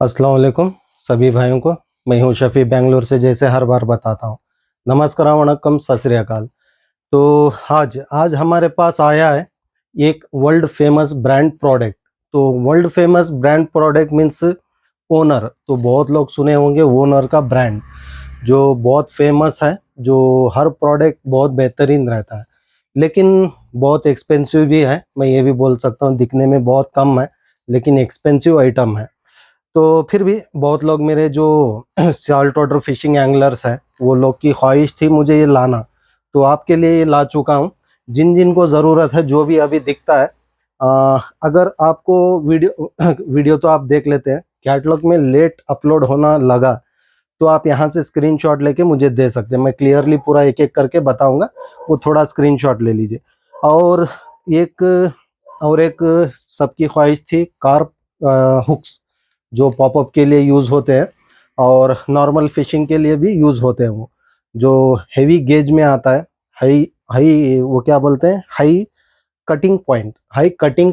अस्सलाम वालेकुम सभी भाइयों को। मैं हूं शफी बेंगलोर से, जैसे हर बार बताता हूं। नमस्कार, वणक्कम, सत श्री अकाल। तो आज आज हमारे पास आया है एक वर्ल्ड फेमस ब्रांड प्रोडक्ट। तो world famous brand product means owner. तो बहुत लोग सुने होंगे ओनर का ब्रांड, जो बहुत फेमस है, जो हर प्रोडक्ट बहुत बेहतरीन रहता है, लेकिन बहुत एक्सपेंसिव भी है। मैं ये भी बोल सकता हूँ, दिखने में बहुत कम है लेकिन एक्सपेंसिव आइटम है। तो फिर भी बहुत लोग, मेरे जो साल्ट वाटर फिशिंग एंगलर्स हैं, वो लोग की ख्वाहिश थी मुझे ये लाना, तो आपके लिए ये ला चुका हूँ। जिन जिन को ज़रूरत है, जो भी अभी दिखता है, अगर आपको वीडियो वीडियो तो आप देख लेते हैं, कैटलॉग में लेट अपलोड होना लगा तो आप यहाँ से स्क्रीनशॉट लेके मुझे दे सकते हैं। मैं क्लियरली पूरा एक एक करके बताऊंगा, वो थोड़ा स्क्रीनशॉट ले लीजिए। और एक एक सबकी ख्वाहिश थी कार हुक्स, जो पॉपअप के लिए यूज़ होते हैं और नॉर्मल फिशिंग के लिए भी यूज़ होते हैं। वो जो हेवी गेज में आता है, हाई हाई वो क्या बोलते हैं, हाई कटिंग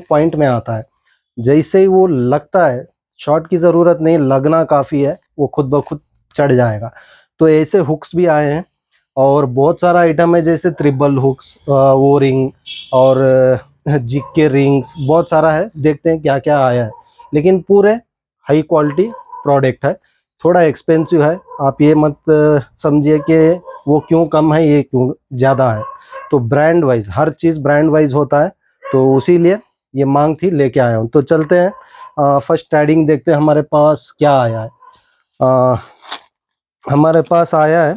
पॉइंट में आता है। जैसे ही वो लगता है, शॉट की ज़रूरत नहीं, लगना काफ़ी है, वो खुद ब खुद चढ़ जाएगा। तो ऐसे हुक्स भी आए हैं और बहुत सारा आइटम है, जैसे ट्रिपल हुक्स, वो रिंग और जिग के रिंग्स, बहुत सारा है। देखते हैं क्या क्या आया है, लेकिन पूरे हाई क्वालिटी प्रोडक्ट है। थोड़ा एक्सपेंसिव है, आप ये मत समझिए कि वो क्यों कम है, ये क्यों ज़्यादा है। तो ब्रांड वाइज हर चीज़ ब्रांड वाइज होता है, तो इसीलिए ये मांग थी, लेके आया हूँ। तो चलते हैं, फर्स्ट एडिंग देखते हैं हमारे पास क्या आया है। अ, हमारे पास आया है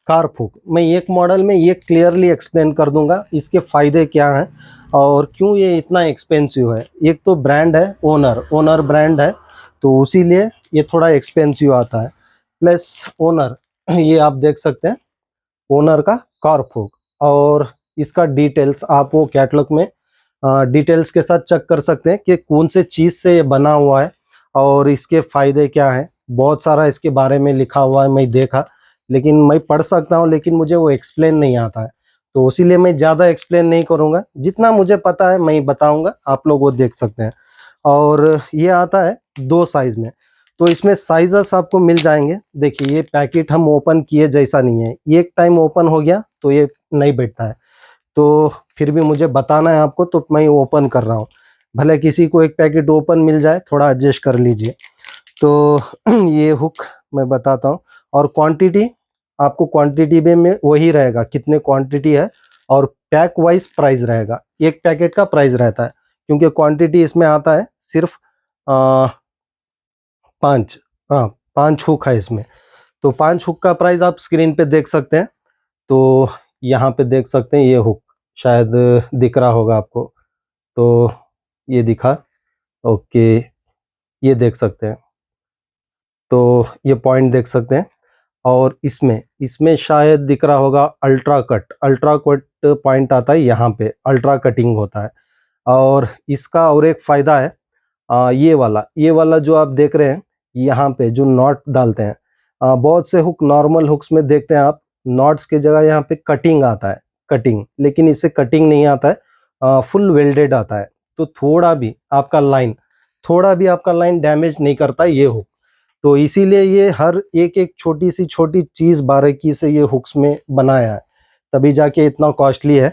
कार्प हुक। मैं एक मॉडल में ये क्लियरली एक्सप्लेन कर दूंगा इसके फ़ायदे क्या हैं और क्यों ये इतना एक्सपेंसिव है। एक तो ब्रांड है, ओनर ब्रांड है, तो इसीलिए ये थोड़ा एक्सपेंसिव आता है। प्लस ओनर, ये आप देख सकते हैं, ओनर का कार्प हुक। और इसका डिटेल्स आप वो कैटलॉग में डिटेल्स के साथ चेक कर सकते हैं कि कौन से चीज़ से ये बना हुआ है और इसके फ़ायदे क्या हैं। बहुत सारा इसके बारे में लिखा हुआ है, मैं देखा, लेकिन मैं पढ़ सकता हूँ, लेकिन मुझे वो एक्सप्लेन नहीं आता है। तो इसीलिए मैं ज़्यादा एक्सप्लेन नहीं करूँगा, जितना मुझे पता है मैं बताऊँगा, आप लोग वो देख सकते हैं। और ये आता है दो साइज़ में, तो इसमें साइज़स आपको मिल जाएंगे। देखिए, ये पैकेट हम ओपन किए जैसा नहीं है, एक टाइम ओपन हो गया तो ये नहीं बैठता है। तो फिर भी मुझे बताना है आपको, तो मैं ओपन कर रहा हूँ। भले किसी को एक पैकेट ओपन मिल जाए, थोड़ा एडजस्ट कर लीजिए। तो ये हुक मैं बताता हूँ। और क्वांटिटी, आपको क्वांटिटी में वही रहेगा, कितने क्वांटिटी है, और पैक वाइज प्राइस रहेगा। एक पैकेट का प्राइस रहता है, क्योंकि क्वांटिटी इसमें आता है सिर्फ 5। हाँ, 5 हुक है इसमें। तो 5 हुक का प्राइस आप स्क्रीन पे देख सकते हैं। तो यहाँ पे देख सकते हैं, ये हुक शायद दिख रहा होगा आपको। तो ये दिखा, ओके, ये देख सकते हैं। तो ये पॉइंट देख सकते हैं। और इसमें इसमें शायद दिख रहा होगा अल्ट्रा कट पॉइंट आता है, यहाँ पे अल्ट्रा कटिंग होता है। और इसका और एक फ़ायदा है, ये वाला जो आप देख रहे हैं, यहाँ पे जो नॉट डालते हैं, बहुत से हुक, नॉर्मल हुक्स में देखते हैं आप, नॉट्स की जगह यहाँ पे कटिंग आता है, कटिंग, लेकिन इसे कटिंग नहीं आता है, फुल वेल्डेड आता है। तो थोड़ा भी आपका लाइन डैमेज नहीं करता ये हुक। तो इसीलिए ये हर एक एक छोटी चीज़ बारीकी से ये हुक्स में बनाया है, तभी जाके इतना कॉस्टली है।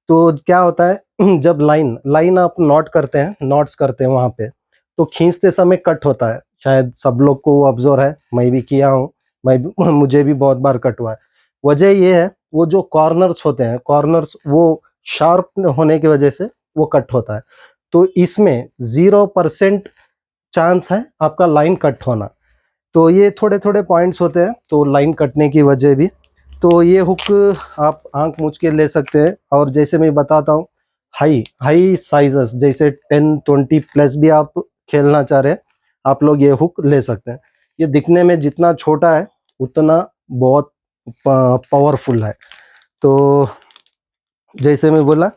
तो क्या होता है, जब लाइन लाइन आप नॉट्स करते हैं वहाँ पे, तो खींचते समय कट होता है। शायद सब लोग को ऑब्जर्व है, मैं भी किया हूँ, मुझे भी बहुत बार कट हुआ है। वजह ये है, वो जो कॉर्नर्स होते हैं, कॉर्नर्स वो शार्प होने की वजह से वो कट होता है। तो इसमें 0% चांस है आपका लाइन कट होना। तो ये थोड़े थोड़े पॉइंट्स होते हैं, तो लाइन कटने की वजह भी। तो ये हुक आप आंख मूंझ के ले सकते हैं। और जैसे मैं बताता हूँ, हाई हाई साइजेस, जैसे 10-20 प्लस भी आप खेलना चाह रहे हैं, आप लोग ये हुक ले सकते हैं। ये दिखने में जितना छोटा है, उतना बहुत पावरफुल है। तो जैसे मैं बोला,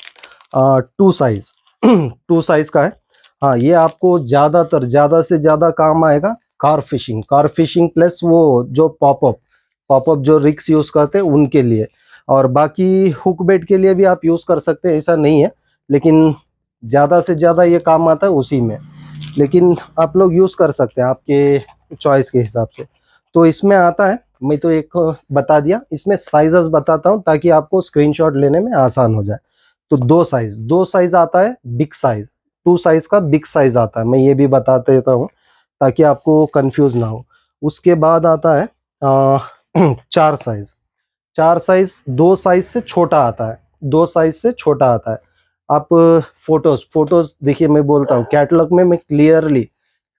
2 साइज टू साइज का है। हाँ, ये आपको ज़्यादा से ज़्यादा काम आएगा कार फिशिंग प्लस वो जो पॉपअप जो रिक्स यूज़ करते हैं उनके लिए। और बाकी हुक बेट के लिए भी आप यूज़ कर सकते हैं, ऐसा नहीं है, लेकिन ज़्यादा से ज़्यादा ये काम आता है उसी में, लेकिन आप लोग यूज़ कर सकते हैं आपके चॉइस के हिसाब से। तो इसमें आता है, मैं तो एक बता दिया, इसमें साइजेस बताता हूँ ताकि आपको स्क्रीनशॉट लेने में आसान हो जाए। तो दो साइज आता है, बिग साइज, 2 साइज का बिग साइज आता है, मैं ये भी बता देता हूँ ताकि आपको कंफ्यूज ना हो। उसके बाद आता है 4 साइज। 4 साइज, 2 साइज से छोटा आता है, 2 साइज से छोटा आता है। आप फोटोज देखिए, मैं बोलता हूँ कैटलॉग में मैं क्लियरली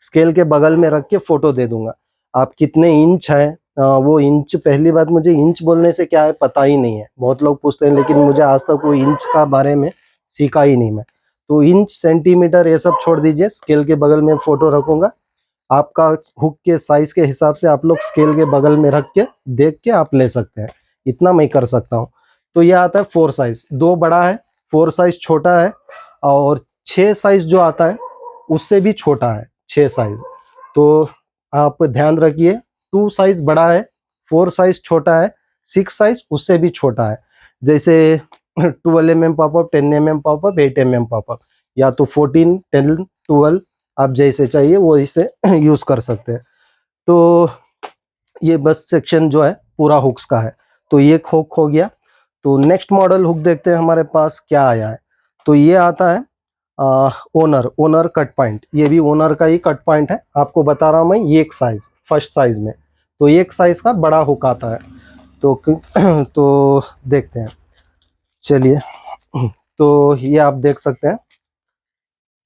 स्केल के बगल में रख के फोटो दे दूंगा। आप कितने इंच है, वो इंच, पहली बात मुझे इंच बोलने से क्या है पता ही नहीं है, बहुत लोग पूछते हैं, लेकिन मुझे आज तक वो इंच का बारे में सीखा ही नहीं मैं। तो इंच, सेंटीमीटर ये सब छोड़ दीजिए, स्केल के बगल में फोटो रखूंगा। आपका हुक के साइज के हिसाब से आप लोग स्केल के बगल में रख के देख के आप ले सकते हैं, इतना मैं कर सकता हूँ। तो ये आता है 4 साइज, 2 बड़ा है, 4 साइज छोटा है, और 6 साइज जो आता है उससे भी छोटा है, 6 साइज। तो आप ध्यान रखिए, 2 साइज बड़ा है, 4 साइज छोटा है, 6 साइज उससे भी छोटा है। जैसे 12 mm popup, 10 mm popup, 8 mm popup, या तो 14, 10, 12, आप जैसे चाहिए वो इसे यूज कर सकते हैं। तो ये बस सेक्शन जो है पूरा हुक्स का है। तो ये हुक हो गया। तो नेक्स्ट मॉडल हुक देखते हैं हमारे पास क्या आया है। तो ये आता है ओनर कट पॉइंट, ये भी ओनर का ही कट पॉइंट है, आपको बता रहा हूँ मैं। ये एक साइज, फर्स्ट साइज में, तो एक साइज का बड़ा हुक आता है। तो तो देखते हैं, चलिए। तो ये आप देख सकते हैं,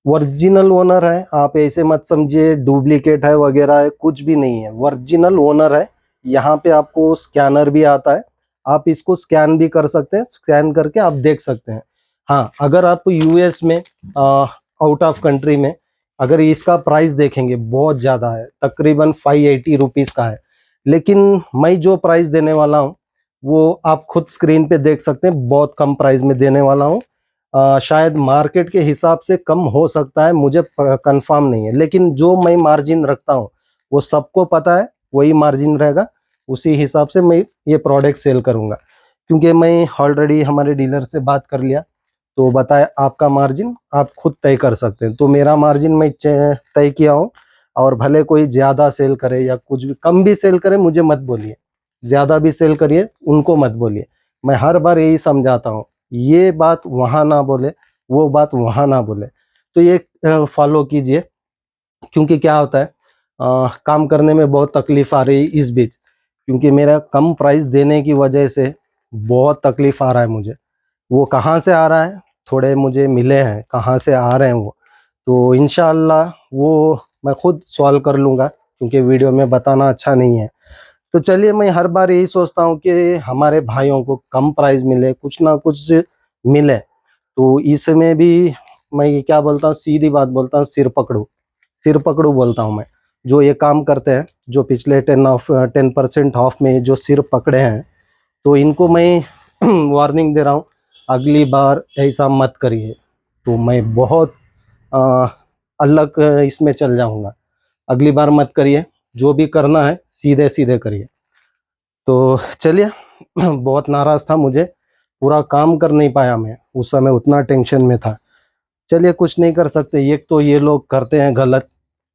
ओरिजिनल ओनर है, आप ऐसे मत समझिए डुप्लीकेट है वगैरह है, कुछ भी नहीं है, ओरिजिनल ओनर है। यहाँ पे आपको स्कैनर भी आता है, आप इसको स्कैन भी कर सकते हैं, स्कैन करके आप देख सकते हैं। हाँ, अगर आप यूएस में, आउट ऑफ कंट्री में, अगर इसका प्राइस देखेंगे बहुत ज़्यादा है, तकरीबन 580 रुपीज़ का है। लेकिन मैं जो प्राइस देने वाला हूँ वो आप खुद स्क्रीन पे देख सकते हैं, बहुत कम प्राइस में देने वाला हूँ। शायद मार्केट के हिसाब से कम हो सकता है, मुझे कंफर्म नहीं है, लेकिन जो मैं मार्जिन रखता हूँ वो सबको पता है, वही मार्जिन रहेगा, उसी हिसाब से मैं ये प्रोडक्ट सेल करूँगा। क्योंकि मैं ऑलरेडी हमारे डीलर से बात कर लिया, तो बताया आपका मार्जिन आप खुद तय कर सकते हैं। तो मेरा मार्जिन मैं तय किया हूँ, और भले कोई ज़्यादा सेल करे या कुछ भी कम भी सेल करे, मुझे मत बोलिए, ज़्यादा भी सेल करिए उनको मत बोलिए। मैं हर बार यही समझाता हूँ, ये बात वहाँ ना बोले, वो बात वहाँ ना बोले। तो ये फॉलो कीजिए, क्योंकि क्या होता है, काम करने में बहुत तकलीफ आ रही है इस बीच, क्योंकि मेरा कम प्राइस देने की वजह से बहुत तकलीफ आ रहा है मुझे। वो कहाँ से आ रहा है, थोड़े मुझे मिले हैं कहाँ से आ रहे हैं वो, तो इंशाअल्लाह वो मैं खुद सॉल्व कर लूँगा, क्योंकि वीडियो में बताना अच्छा नहीं है। तो चलिए, मैं हर बार यही सोचता हूँ कि हमारे भाइयों को कम प्राइस मिले, कुछ ना कुछ मिले। तो इसमें भी मैं ये क्या बोलता हूँ, सीधी बात बोलता हूँ, सिर पकड़ू बोलता हूँ मैं। जो ये काम करते हैं, जो पिछले 10% ऑफ में जो सिर पकड़े हैं, तो इनको मैं वार्निंग दे रहा हूँ, अगली बार ऐसा मत करिए। तो मैं बहुत आ, अलग इसमें चल जाऊँगा, अगली बार मत करिए, जो भी करना है सीधे सीधे करिए। तो चलिए, बहुत नाराज था, मुझे पूरा काम कर नहीं पाया, मैं उस समय उतना टेंशन में था। चलिए, कुछ नहीं कर सकते, एक तो ये लोग करते हैं गलत,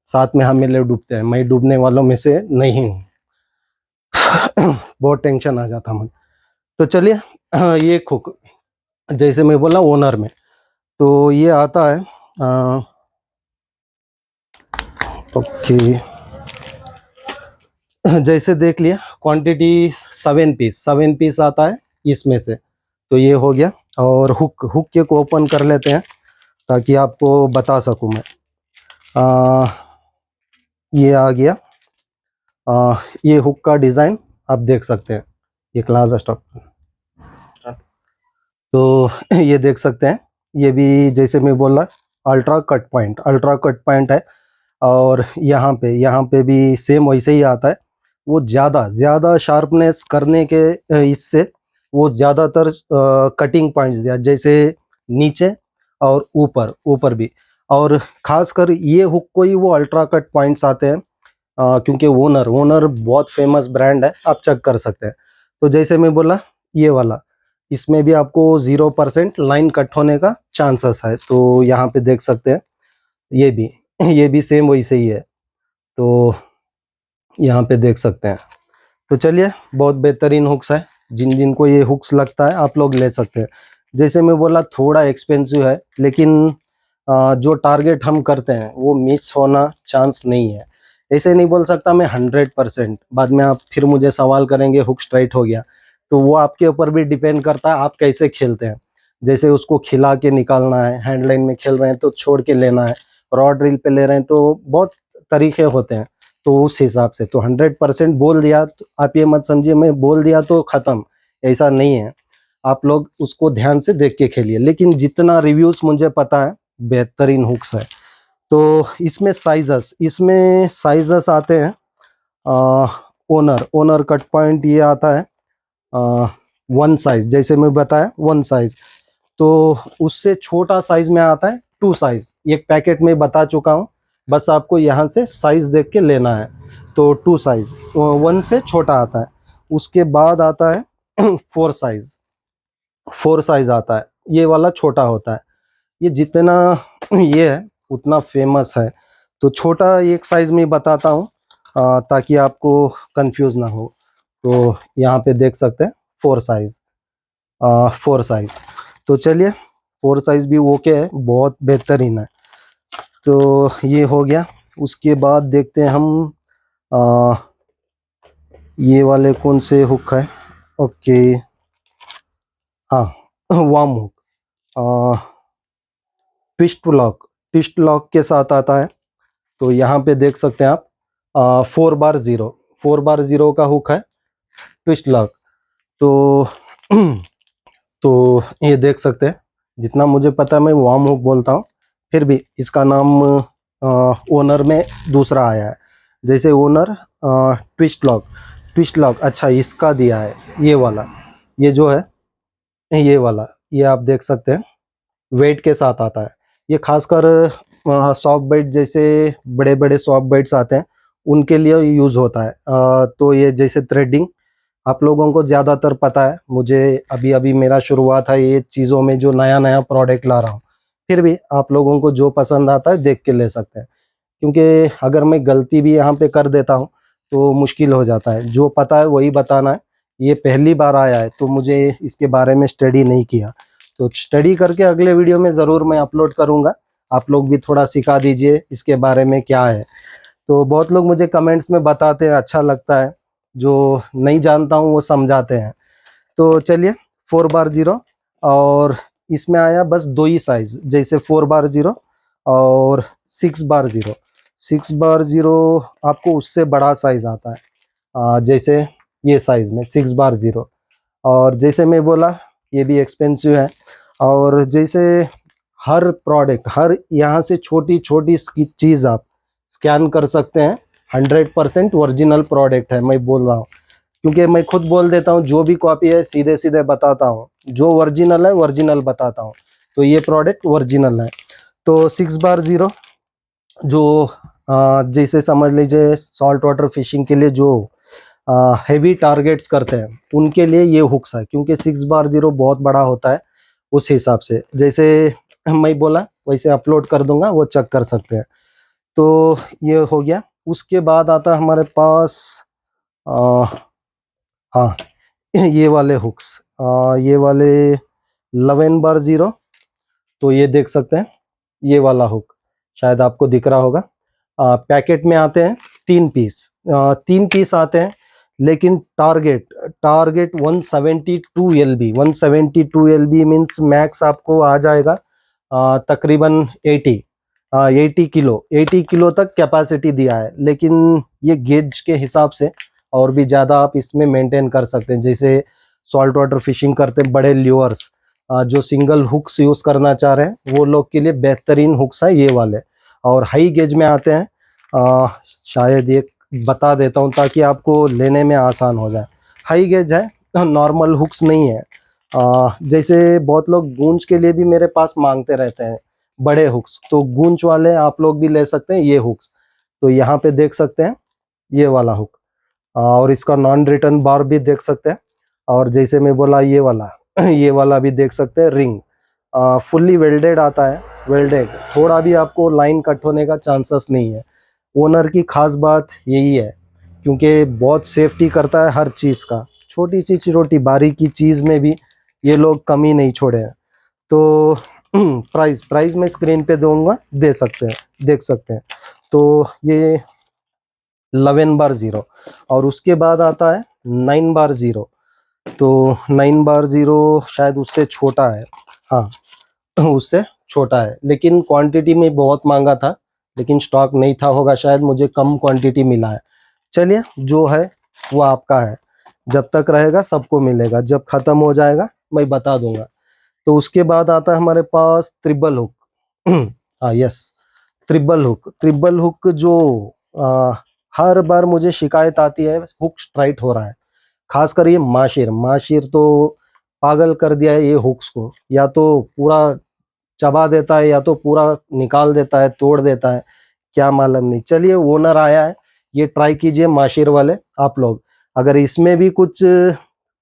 साथ में हमें ले डूबते हैं, मैं डूबने वालों में से नहीं हूँ। बहुत टेंशन आ जाता मुझे। तो चलिए, ये खुक, जैसे मैं बोला ओनर में, तो ये आता है ओके, जैसे देख लिया क्वांटिटी 7 पीस आता है इसमें से। तो ये हो गया, और हुक के को ओपन कर लेते हैं ताकि आपको बता सकूं मैं। ये आ गया, ये हुक का डिज़ाइन आप देख सकते हैं, ये क्लास स्टॉक। तो ये देख सकते हैं, ये भी जैसे मैं बोला अल्ट्रा कट पॉइंट है। और यहाँ पे भी सेम वैसे ही आता है। वो ज़्यादा शार्पनेस करने के इससे वो ज़्यादातर कटिंग पॉइंट्स दिया, जैसे नीचे और ऊपर भी। और खासकर ये हुक को ही वो अल्ट्रा कट पॉइंट्स आते हैं, क्योंकि ओनर बहुत फेमस ब्रांड है, आप चेक कर सकते हैं। तो जैसे मैं बोला ये वाला, इसमें भी आपको 0% लाइन कट होने का चांसेस है। तो यहाँ पे देख सकते हैं ये भी ये भी सेम वैसे ही है। तो यहाँ पे देख सकते हैं। तो चलिए, बहुत बेहतरीन हुक्स है। जिन जिन को ये हुक्स लगता है आप लोग ले सकते हैं। जैसे मैं बोला थोड़ा एक्सपेंसिव है, लेकिन जो टारगेट हम करते हैं वो मिस होना चांस नहीं है। ऐसे नहीं बोल सकता मैं 100%। बाद में आप फिर मुझे सवाल करेंगे हुक स्ट्राइट हो गया, तो वो आपके ऊपर भी डिपेंड करता है आप कैसे खेलते हैं। जैसे उसको खिला के निकालना है, हैंड लाइन में खेल रहे हैं तो छोड़ के लेना है, रॉड ड्रिल पे ले रहे हैं, तो बहुत तरीके होते हैं। तो उस हिसाब से तो 100% बोल दिया तो आप ये मत समझिए मैं बोल दिया तो ख़त्म, ऐसा नहीं है। आप लोग उसको ध्यान से देख के खेलिए। लेकिन जितना रिव्यूज़ मुझे पता है बेहतरीन हुक्स है। तो इसमें साइजेस आते हैं। ओनर कट पॉइंट ये आता है 1 साइज, जैसे मैं बताया 1 साइज। तो उससे छोटा साइज में आता है 2 साइज। एक पैकेट में बता चुका हूँ, बस आपको यहाँ से साइज देख के लेना है। तो 2 साइज 1 से छोटा आता है। उसके बाद आता है 4 साइज आता है, ये वाला छोटा होता है। ये जितना ये है उतना फेमस है। तो छोटा एक साइज में बताता हूँ ताकि आपको कंफ्यूज ना हो। तो यहाँ पे देख सकते हैं 4 साइज। तो चलिए, 4 साइज भी ओके है, बहुत बेहतरीन है। तो ये हो गया। उसके बाद देखते हैं हम आ, ये वाले कौन से हुक है। ओके, हाँ, वार्म हुक, ट्विस्ट लॉक के साथ आता है। तो यहाँ पे देख सकते हैं आप 4 बार 0 का हुक है, ट्विस्ट लॉक। तो तो ये देख सकते हैं। जितना मुझे पता है मैं वार्म हुक बोलता हूँ, फिर भी इसका नाम ओनर में दूसरा आया है। जैसे ओनर ट्विस्ट लॉक अच्छा इसका दिया है, ये वाला, ये जो है ये वाला, ये आप देख सकते हैं वेट के साथ आता है। ये खासकर सॉफ्ट बाइट जैसे बड़े बड़े सॉफ्ट बाइट्स आते हैं उनके लिए यूज़ होता है। तो ये जैसे थ्रेडिंग आप लोगों को ज़्यादातर पता है, मुझे अभी अभी मेरा शुरुआत है ये चीज़ों में, जो नया नया प्रोडक्ट ला रहा हूँ। फिर भी आप लोगों को जो पसंद आता है देख के ले सकते हैं, क्योंकि अगर मैं गलती भी यहाँ पे कर देता हूँ तो मुश्किल हो जाता है। जो पता है वही बताना है। ये पहली बार आया है तो मुझे इसके बारे में स्टडी नहीं किया, तो स्टडी करके अगले वीडियो में ज़रूर मैं अपलोड करूँगा। आप लोग भी थोड़ा सिखा दीजिए इसके बारे में क्या है। तो बहुत लोग मुझे कमेंट्स में बताते हैं, अच्छा लगता है, जो नहीं जानता हूँ वो समझाते हैं। तो चलिए, 4 बार 0, और इसमें आया बस 2 ही साइज, जैसे 4 बार 0 और 6 बार 0। 6 बार 0 आपको उससे बड़ा साइज आता है, जैसे ये साइज में 6 बार 0। और जैसे मैं बोला ये भी एक्सपेंसिव है। और जैसे हर प्रोडक्ट, हर यहाँ से छोटी छोटी चीज़ आप स्कैन कर सकते हैं। 100% ओरिजिनल प्रोडक्ट है मैं बोल रहा हूँ, क्योंकि मैं खुद बोल देता हूँ जो भी कॉपी है सीधे सीधे बताता हूँ, जो ओरिजिनल है ओरिजिनल बताता हूँ। तो ये प्रोडक्ट ओरिजिनल है। तो 6 बार 0 जो जैसे समझ लीजिए सॉल्ट वाटर फिशिंग के लिए जो हेवी टारगेट्स करते हैं उनके लिए ये हुक्स है, क्योंकि 6 बार 0 बहुत बड़ा होता है। उस हिसाब से जैसे मैं बोला वैसे अपलोड कर दूंगा, वो चेक कर सकते हैं। तो ये हो गया। उसके बाद आता है हमारे पास हाँ, ये वाले हुक्स, ये वाले 11 बार 0। तो ये देख सकते हैं ये वाला हुक, शायद आपको दिख रहा होगा। पैकेट में आते हैं 3 पीस आते हैं, लेकिन target 172 LB। 172 LB means max आपको आ जाएगा तकरीबन 80 किलो तक कैपेसिटी दिया है। लेकिन ये गेज के हिसाब से और भी ज़्यादा आप इसमें मेंटेन कर सकते हैं। जैसे सॉल्ट वाटर फिशिंग करते बड़े ल्यूअर्स जो सिंगल हुक्स यूज़ करना चाह रहे हैं वो लोग के लिए बेहतरीन हुक्स है ये वाले। और हाई गेज में आते हैं, शायद ये बता देता हूँ ताकि आपको लेने में आसान हो जाए। हाई गेज है, नॉर्मल हुक्स नहीं है। जैसे बहुत लोग गूंज के लिए भी मेरे पास मांगते रहते हैं बड़े हुक्स, तो गूंज वाले आप लोग भी ले सकते हैं ये हुक्स। तो यहाँ पे देख सकते हैं ये वाला हुक, और इसका नॉन रिटर्न बार भी देख सकते हैं। और जैसे मैं बोला ये वाला ये वाला भी देख सकते हैं, रिंग फुल्ली वेल्डेड आता है, वेल्डेड, थोड़ा भी आपको लाइन कट होने का चांसेस नहीं है। ओनर की खास बात यही है, क्योंकि बहुत सेफ्टी करता है हर चीज़ का, छोटी सी छोटी बारीकी चीज़ में भी ये लोग कमी नहीं छोड़े हैं। तो प्राइस मैं स्क्रीन पे दूंगा, दे सकते हैं, देख सकते हैं। तो ये 11/0 और उसके बाद आता है 9/0। तो 9/0 शायद उससे छोटा है, हाँ उससे छोटा है, लेकिन क्वांटिटी में बहुत मांगा था, लेकिन स्टॉक नहीं था होगा शायद, मुझे कम क्वांटिटी मिला है। चलिए जो है वो आपका है, जब तक रहेगा सबको मिलेगा, जब ख़त्म हो जाएगा मैं बता दूंगा। तो उसके बाद आता है हमारे पास ट्रिपल हुक। हाँ yes, triple hook. Triple hook जो आ, हर बार मुझे शिकायत आती है, हुक स्ट्राइट हो रहा है, खासकर ये माशिर माशिर तो पागल कर दिया है ये हुक्स को, या तो पूरा चबा देता है या तो पूरा निकाल देता है, तोड़ देता है, क्या मालूम नहीं। चलिए ओनर आया है, ये ट्राई कीजिए माशिर वाले आप लोग, अगर इसमें भी कुछ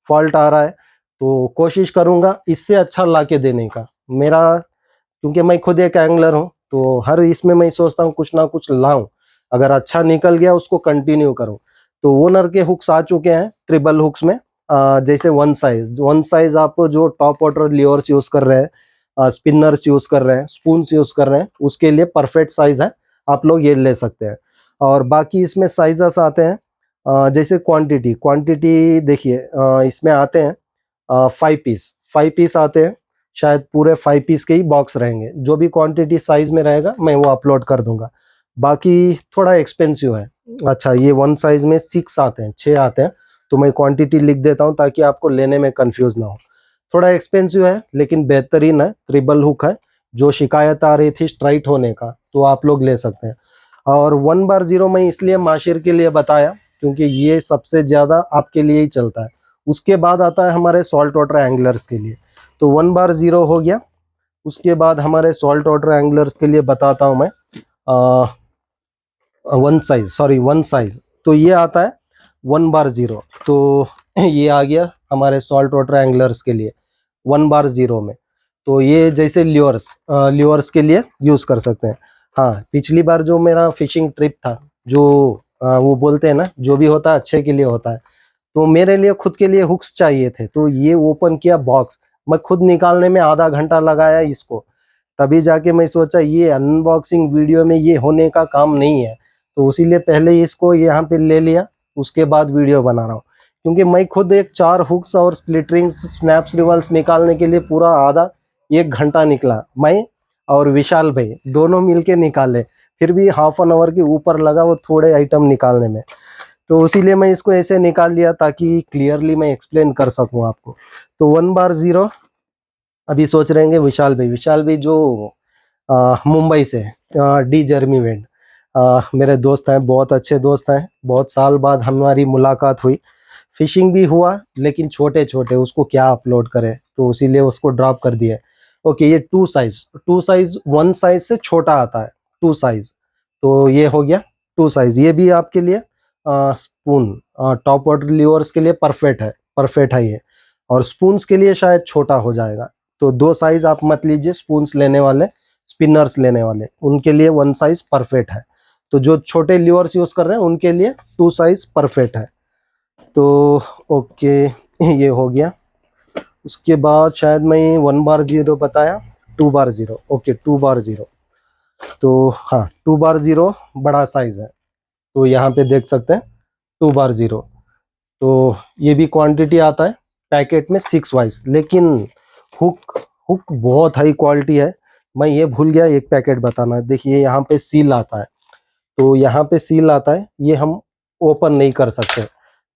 फॉल्ट आ रहा है तो कोशिश करूंगा इससे अच्छा ला के देने का। मेरा, क्योंकि मैं खुद एक एंगलर हूँ, तो हर इसमें मैं सोचता हूँ कुछ ना कुछ लाऊं, अगर अच्छा निकल गया उसको कंटिन्यू करूँ। तो ओनर के हुक्स आ चुके हैं ट्रिपल हुक्स में, जैसे वन साइज आप जो टॉप वाटर लिवर्स यूज कर रहे हैं, स्पिनर्स यूज कर रहे हैं, स्पून्स यूज कर रहे हैं, उसके लिए परफेक्ट साइज है, आप लोग ये ले सकते हैं। और बाकी इसमें साइजेस आते हैं, जैसे क्वांटिटी क्वांटिटी देखिए, इसमें आते हैं 5 पीस आते हैं, शायद पूरे 5 पीस के ही बॉक्स रहेंगे, जो भी क्वांटिटी साइज में रहेगा मैं वो अपलोड कर दूंगा। बाकी थोड़ा एक्सपेंसिव है। अच्छा, ये वन साइज में 6 आते हैं, 6 आते हैं, तो मैं क्वांटिटी लिख देता हूँ ताकि आपको लेने में कंफ्यूज ना हो। थोड़ा एक्सपेंसिव है लेकिन बेहतरीन है, ट्रिपल हुक है, जो शिकायत आ रही थी स्ट्राइट होने का, तो आप लोग ले सकते हैं। और 1/0 मैं इसलिए माशिर के लिए बताया क्योंकि ये सबसे ज़्यादा आपके लिए ही चलता है। उसके बाद आता है हमारे सॉल्ट वाटर एंगलर्स के लिए, तो 1/0 हो गया। उसके बाद हमारे सॉल्ट वाटर एंगलर्स के लिए बताता हूँ मैं, वन साइज, तो ये आता है 1/0। तो ये आ गया हमारे सॉल्ट वाटर एंगलर्स के लिए 1/0 में। तो ये जैसे ल्योर्स के लिए यूज़ कर सकते हैं। हाँ, पिछली बार जो मेरा फिशिंग ट्रिप था, जो वो बोलते हैं ना, जो भी होता है अच्छे के लिए होता है, तो मेरे लिए खुद के लिए हुक्स चाहिए थे, तो ये ओपन किया बॉक्स, मैं खुद निकालने में आधा घंटा लगाया इसको, तभी जाके मैं सोचा ये अनबॉक्सिंग वीडियो में ये होने का काम नहीं है, तो इसीलिए पहले ही इसको यहाँ पे ले लिया, उसके बाद वीडियो बना रहा हूँ। क्योंकि मैं खुद एक 4 हुक्स और स्प्लिट रिंग्स स्नैप्स रिवल्स निकालने के लिए पूरा आधा 1 घंटा निकला, मैं और विशाल भाई दोनों मिलके निकाले, फिर भी हाफ एन आवर के ऊपर लगा वो थोड़े आइटम निकालने में, तो इसीलिए मैं इसको ऐसे निकाल लिया ताकि क्लियरली मैं एक्सप्लेन कर सकूं आपको। तो 1/0, अभी सोच रहे हैं विशाल भाई जो मुंबई से, डी जर्मीवेंट, मेरे दोस्त हैं, बहुत अच्छे दोस्त हैं, बहुत साल बाद हमारी मुलाकात हुई, फिशिंग भी हुआ, लेकिन छोटे छोटे उसको क्या अपलोड करें, तो इसीलिए उसको ड्रॉप कर दिए। ओके, ये टू साइज वन साइज से छोटा आता है, 2 साइज, तो ये हो गया 2 साइज। ये भी आपके लिए स्पून टॉप वाटर लीवर्स के लिए परफेक्ट है ये, और स्पून्स के लिए शायद छोटा हो जाएगा, तो 2 साइज आप मत लीजिए, स्पून्स लेने वाले, स्पिनर्स लेने वाले, उनके लिए 1 साइज परफेक्ट है। तो जो छोटे लीवर्स यूज कर रहे हैं उनके लिए 2 साइज परफेक्ट है। तो ओके, ये हो गया। उसके बाद शायद मैं 1/0 बताया, 2/0, ओके 2/0। तो हाँ, 2/0 बड़ा साइज है, तो यहाँ पे देख सकते हैं 2/0। तो ये भी क्वांटिटी आता है पैकेट में 6 वाइज, लेकिन हुक हुक बहुत हाई क्वालिटी है। मैं ये भूल गया एक पैकेट बताना, देखिए यहाँ पे सील आता है, तो यहाँ पे सील आता है, ये हम ओपन नहीं कर सकते,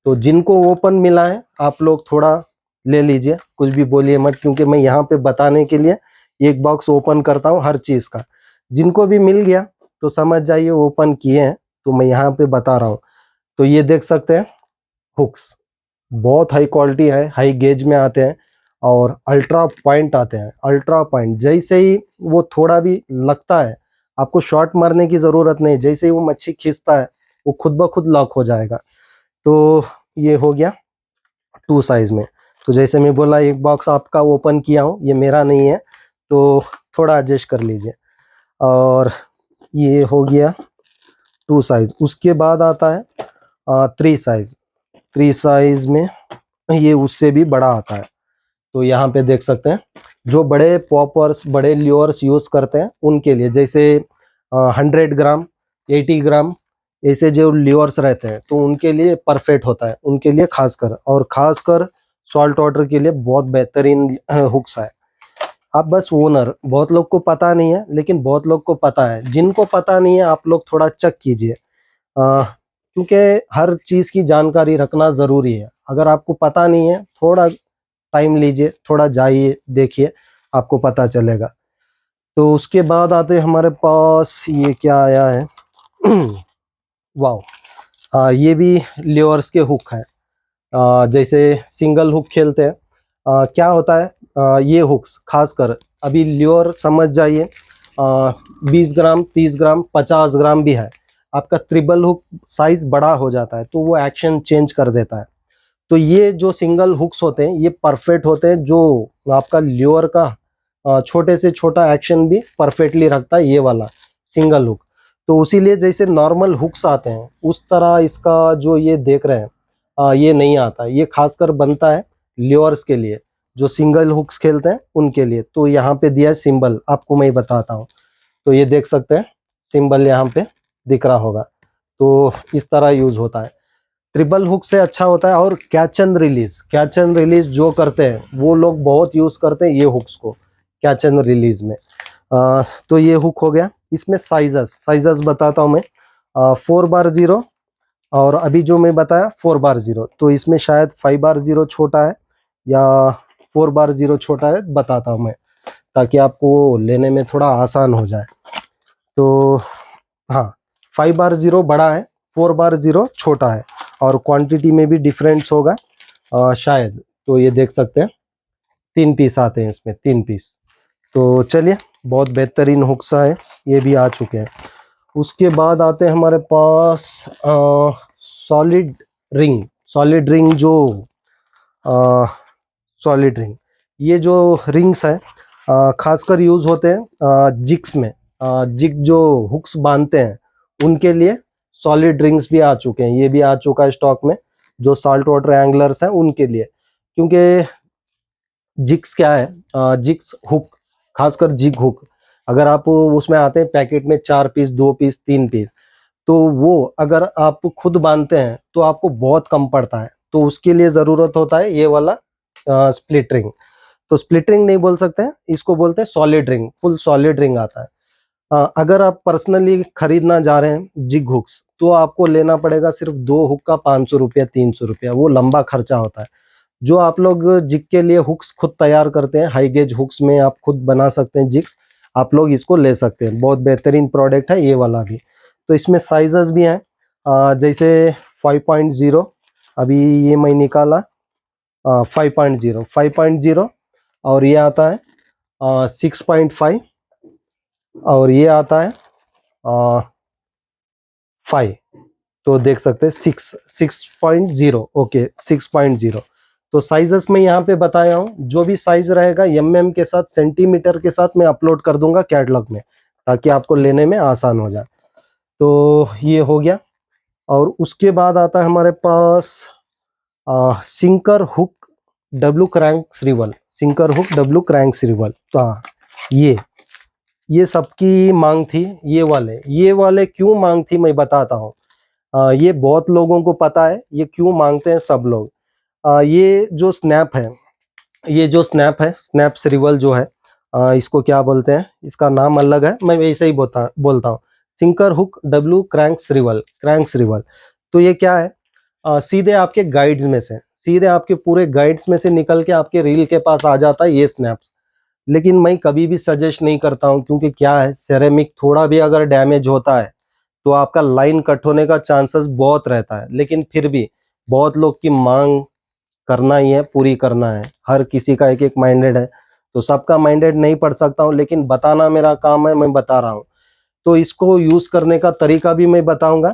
तो जिनको ओपन मिला है आप लोग थोड़ा ले लीजिए, कुछ भी बोलिए मत, क्योंकि मैं यहाँ पे बताने के लिए एक बॉक्स ओपन करता हूँ हर चीज़ का। जिनको भी मिल गया तो समझ जाइए ओपन किए हैं, तो मैं यहाँ पे बता रहा हूँ। तो ये देख सकते हैं हुक्स, बहुत हाई क्वालिटी है, हाई गेज में आते हैं, और अल्ट्रा पॉइंट आते हैं, अल्ट्रा पॉइंट, जैसे ही वो थोड़ा भी लगता है आपको शॉट मारने की ज़रूरत नहीं, जैसे ही वो मच्छी खींचता है वो खुद ब खुद लॉक हो जाएगा। तो ये हो गया 2 साइज में। तो जैसे मैं बोला एक बॉक्स आपका ओपन किया हूँ, ये मेरा नहीं है तो थोड़ा एडजस्ट कर लीजिए। और ये हो गया 2 साइज। उसके बाद आता है 3 साइज। 3 साइज में ये उससे भी बड़ा आता है। तो यहाँ पे देख सकते हैं जो बड़े पॉपर्स बड़े ल्योर्स यूज़ करते हैं उनके लिए, जैसे 100 ग्राम 80 ग्राम ऐसे जो ल्योर्स रहते हैं तो उनके लिए परफेक्ट होता है, उनके लिए खासकर, और खासकर सॉल्ट वाटर के लिए बहुत बेहतरीन हुक्स है। आप बस ओनर, बहुत लोग को पता नहीं है लेकिन बहुत लोग को पता है। जिनको पता नहीं है आप लोग थोड़ा चेक कीजिए, क्योंकि हर चीज़ की जानकारी रखना ज़रूरी है। अगर आपको पता नहीं है थोड़ा टाइम लीजिए, थोड़ा जाइए देखिए, आपको पता चलेगा। तो उसके बाद आते हैं हमारे पास ये क्या आया है वाह, ये भी ल्योर्स के हुक है। जैसे सिंगल हुक खेलते हैं, क्या होता है, ये हुक्स खासकर अभी ल्योर समझ जाइए, 20 ग्राम 30 ग्राम 50 ग्राम भी है। आपका ट्रिपल हुक साइज बड़ा हो जाता है तो वो एक्शन चेंज कर देता है। तो ये जो सिंगल हुक्स होते हैं ये परफेक्ट होते हैं, जो आपका ल्योर का छोटे से छोटा एक्शन भी परफेक्टली रखता है ये वाला सिंगल हुक। तो उसीलिए जैसे नॉर्मल हुक्स आते हैं उस तरह इसका जो ये देख रहे हैं ये नहीं आता। ये खासकर बनता है ल्योर्स के लिए, जो सिंगल हुक्स खेलते हैं उनके लिए। तो यहाँ पे दिया है सिंबल, आपको मैं बताता हूँ। तो ये देख सकते हैं सिंबल यहाँ पे दिख रहा होगा। तो इस तरह यूज होता है। ट्रिपल हुक से अच्छा होता है। और कैच एंड रिलीज जो करते हैं वो लोग बहुत यूज करते हैं ये हुक्स को कैच एंड रिलीज में। तो ये हुक हो गया। इसमें साइजेस बताता हूँ मैं। 4x0 और अभी जो मैं बताया 4x0। तो इसमें शायद 5x0 छोटा है या 4x0 छोटा है, बताता हूँ मैं ताकि आपको लेने में थोड़ा आसान हो जाए। तो हाँ, 5x0 बड़ा है, 4x0 छोटा है, और क्वांटिटी में भी डिफरेंस होगा शायद। तो ये देख सकते हैं 3 पीस आते हैं इसमें, 3 पीस। तो चलिए, बहुत बेहतरीन हुक्सा है, ये भी आ चुके हैं। उसके बाद आते हैं हमारे पास सॉलिड रिंग जो सॉलिड रिंग, ये जो रिंग्स है खासकर यूज होते हैं जिग्स में। जिग जो हुक्स बांधते हैं उनके लिए सॉलिड रिंग्स भी आ चुके हैं, ये भी आ चुका है स्टॉक में, जो साल्ट वाटर एंगलर्स हैं उनके लिए। क्योंकि जिग्स क्या है, जिग्स हुक, खासकर जिग हुक, अगर आप उसमें आते हैं पैकेट में 4 पीस 2 पीस 3 पीस, तो वो अगर आप खुद बांधते हैं तो आपको बहुत कम पड़ता है। तो उसके लिए ज़रूरत होता है ये वाला स्प्लिट रिंग। तो स्प्लिट रिंग नहीं बोल सकते हैं, इसको बोलते हैं solid ring, full solid ring आता है। अगर आप पर्सनली खरीदना जा रहे हैं जिग हुक्स तो आपको लेना पड़ेगा सिर्फ 2 हुक का 500 रुपया 300 रुपया, वो लंबा खर्चा होता है। जो आप लोग जिग के लिए हुक्स खुद तैयार करते हैं, हाई गेज हुक्स में आप खुद बना सकते हैं जिग्स, आप लोग इसको ले सकते हैं। बहुत बेहतरीन प्रोडक्ट है ये वाला भी। तो इसमें साइजेस भी हैं, जैसे 5.0, अभी ये मैं निकाला 5.0, और ये आता है 6.5, और ये आता है 5। तो देख सकते हैं 6.0, ओके 6.0। तो साइजेस में यहाँ पे बताया हूँ, जो भी साइज रहेगा mm के साथ सेंटीमीटर के साथ मैं अपलोड कर दूंगा कैटलॉग में, ताकि आपको लेने में आसान हो जाए। तो ये हो गया। और उसके बाद आता है हमारे पास sinker hook W crank swivel. तो हाँ, ये सबकी मांग थी। ये वाले क्यों मांग थी मैं बताता हूँ। ये बहुत लोगों को पता है ये क्यों मांगते हैं सब लोग। ये जो स्नैप है, स्नैप रिवल जो है, इसको क्या बोलते हैं, इसका नाम अलग है, मैं वैसे ही बोलता हूँ sinker hook W cranks reveal. तो ये क्या है, सीधे आपके गाइड्स में से, सीधे आपके पूरे गाइड्स में से निकल के आपके रील के पास आ जाता है ये स्नैप्स। लेकिन मैं कभी भी सजेस्ट नहीं करता हूँ, क्योंकि क्या है, सेरेमिक थोड़ा भी अगर डैमेज होता है तो आपका लाइन कट होने का चांसेस बहुत रहता है। लेकिन फिर भी बहुत लोग की मांग करना ही है, पूरी करना है। हर किसी का एक एक माइंडेड है, तो सबका माइंडेड नहीं पढ़ सकता हूँ, लेकिन बताना मेरा काम है, मैं बता रहा हूँ। तो इसको यूज करने का तरीका भी मैं बताऊंगा,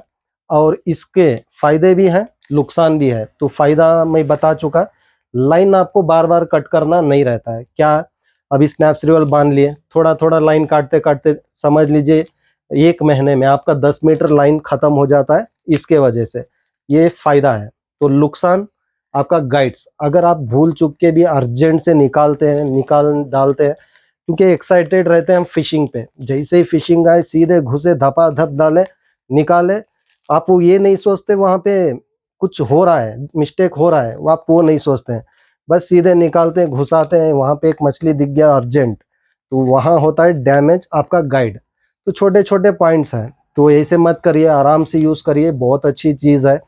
और इसके फायदे भी हैं नुकसान भी है। तो फायदा मैं बता चुका, लाइन आपको बार बार कट करना नहीं रहता है। क्या, अभी स्नैप रिवल बांध लिए, थोड़ा थोड़ा लाइन काटते काटते समझ लीजिए 1 महीने में आपका 10 मीटर लाइन खत्म हो जाता है। इसके वजह से ये फायदा है। तो नुकसान आपका गाइड्स, अगर आप भूल चुक के भी अर्जेंट से निकालते हैं, निकाल डालते हैं, क्योंकि एक्साइटेड रहते हैं हम फिशिंग पे, जैसे ही फिशिंग आए सीधे घुसे, धपा धप डाले, निकाले। आप वो ये नहीं सोचते वहाँ पे कुछ हो रहा है, मिस्टेक हो रहा है, वो आप वो नहीं सोचते हैं, बस सीधे निकालते हैं, घुसाते हैं। वहाँ पे एक मछली दिख गया अर्जेंट, तो वहाँ होता है डैमेज आपका गाइड। तो छोटे छोटे पॉइंट्स हैं, तो ऐसे मत करिए, आराम से यूज़ करिए, बहुत अच्छी चीज़ है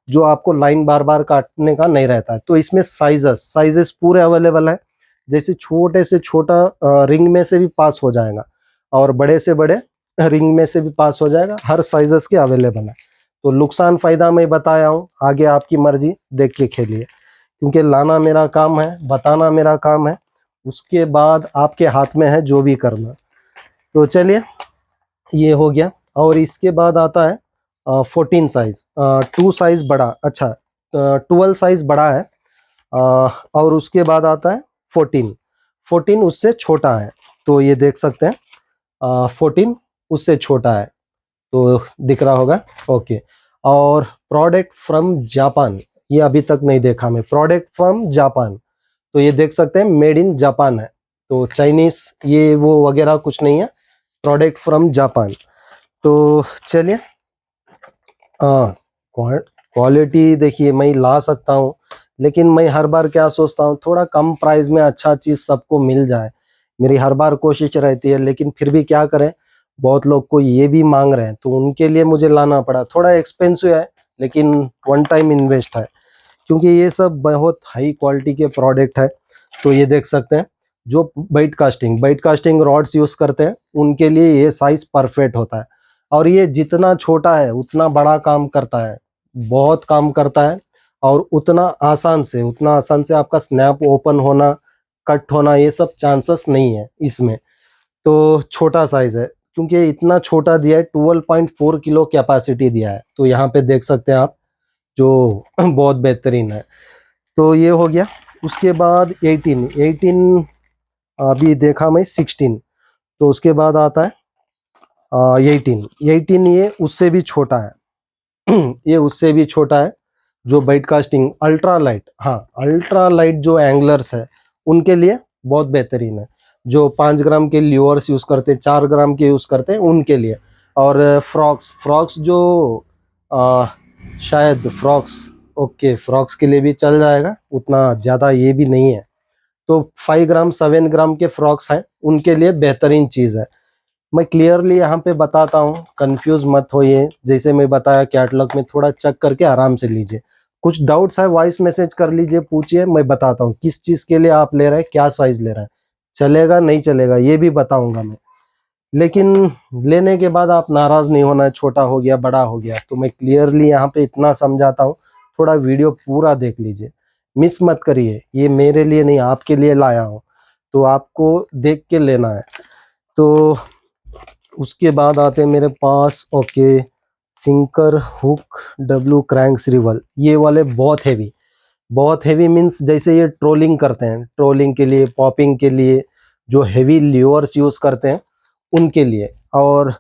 जो आपको लाइन बार बार काटने का नहीं रहता है। तो इसमें साइजेस पूरे अवेलेबल है, जैसे छोटे से छोटा रिंग में से भी पास हो जाएगा और बड़े से बड़े रिंग में से भी पास हो जाएगा, हर साइजेस के अवेलेबल है। तो नुकसान फायदा मैं बताया हूँ, आगे आपकी मर्जी, देख के खेलिए, क्योंकि लाना मेरा काम है, बताना मेरा काम है, उसके बाद आपके हाथ में है जो भी करना। तो चलिए, ये हो गया। और इसके बाद आता है 14 साइज, 2 साइज बड़ा, अच्छा 12 साइज बड़ा है, और उसके बाद आता है 14 उससे छोटा है। तो ये देख सकते हैं 14 उससे छोटा है, तो दिख रहा होगा। ओके, और प्रोडक्ट फ्रॉम जापान, ये अभी तक नहीं देखा मैं, प्रोडक्ट फ्रॉम जापान, तो ये देख सकते हैं मेड इन जापान है, तो चाइनीज ये वो वगैरह कुछ नहीं है, प्रोडक्ट फ्रॉम जापान। तो चलिए, क्वालिटी देखिए, मैं ला सकता हूँ, लेकिन मैं हर बार क्या सोचता हूँ, थोड़ा कम प्राइस में अच्छा चीज़ सबको मिल जाए, मेरी हर बार कोशिश रहती है। लेकिन फिर भी क्या करें, बहुत लोग को ये भी मांग रहे हैं, तो उनके लिए मुझे लाना पड़ा। थोड़ा एक्सपेंसिव है, लेकिन वन टाइम इन्वेस्ट है, क्योंकि ये सब बहुत हाई क्वालिटी के प्रोडक्ट है। तो ये देख सकते हैं, जो बाइट कास्टिंग रॉड्स यूज़ करते हैं उनके लिए ये साइज़ परफेक्ट होता है। और ये जितना छोटा है उतना बड़ा काम करता है, बहुत काम करता है, और उतना आसान से आपका स्नैप ओपन होना, कट होना, ये सब चांसेस नहीं है इसमें। तो छोटा साइज़ है, क्योंकि इतना छोटा दिया है, 12.4 किलो कैपेसिटी दिया है, तो यहाँ पे देख सकते हैं आप, जो बहुत बेहतरीन है। तो ये हो गया। उसके बाद 18 अभी देखा मैं, 16, तो उसके बाद आता है 18 ये उससे भी छोटा है। ये उससे भी छोटा है, जो बाइट कास्टिंग अल्ट्रा लाइट, हाँ अल्ट्रा लाइट जो एंगलर्स है उनके लिए बहुत बेहतरीन है, जो 5 ग्राम के ल्यूअर्स यूज़ करते हैं, 4 ग्राम के यूज़ करते हैं उनके लिए। और फ्रॉक्स जो शायद फ्रॉक्स, ओके फ्रॉक्स के लिए भी चल जाएगा, उतना ज़्यादा ये भी नहीं है। तो 5 ग्राम 7 ग्राम के फ्रॉक्स हैं, उनके लिए बेहतरीन चीज़ है। मैं क्लियरली यहाँ पे बताता हूँ, कंफ्यूज मत होइए, जैसे मैं बताया कैटलॉग में थोड़ा चेक करके आराम से लीजिए। कुछ डाउट्स है वॉइस मैसेज कर लीजिए, पूछिए, मैं बताता हूँ किस चीज़ के लिए आप ले रहे हैं, क्या साइज़ ले रहे हैं, चलेगा नहीं चलेगा ये भी बताऊँगा मैं। लेकिन लेने के बाद आप नाराज़ नहीं होना, छोटा हो गया बड़ा हो गया, तो मैं क्लियरली यहाँ पे इतना समझाता हूँ, थोड़ा वीडियो पूरा देख लीजिए, मिस मत करिए, ये मेरे लिए नहीं आपके लिए लाया हूँ, तो आपको देख के लेना है। तो उसके बाद आते हैं मेरे पास, okay, sinker hook W cranks swivel, ये वाले बहुत हैवी मीन्स जैसे ये ट्रोलिंग करते हैं, ट्रोलिंग के लिए, पॉपिंग के लिए, जो हैवी ल्यूअर्स यूज़ करते हैं उनके लिए। और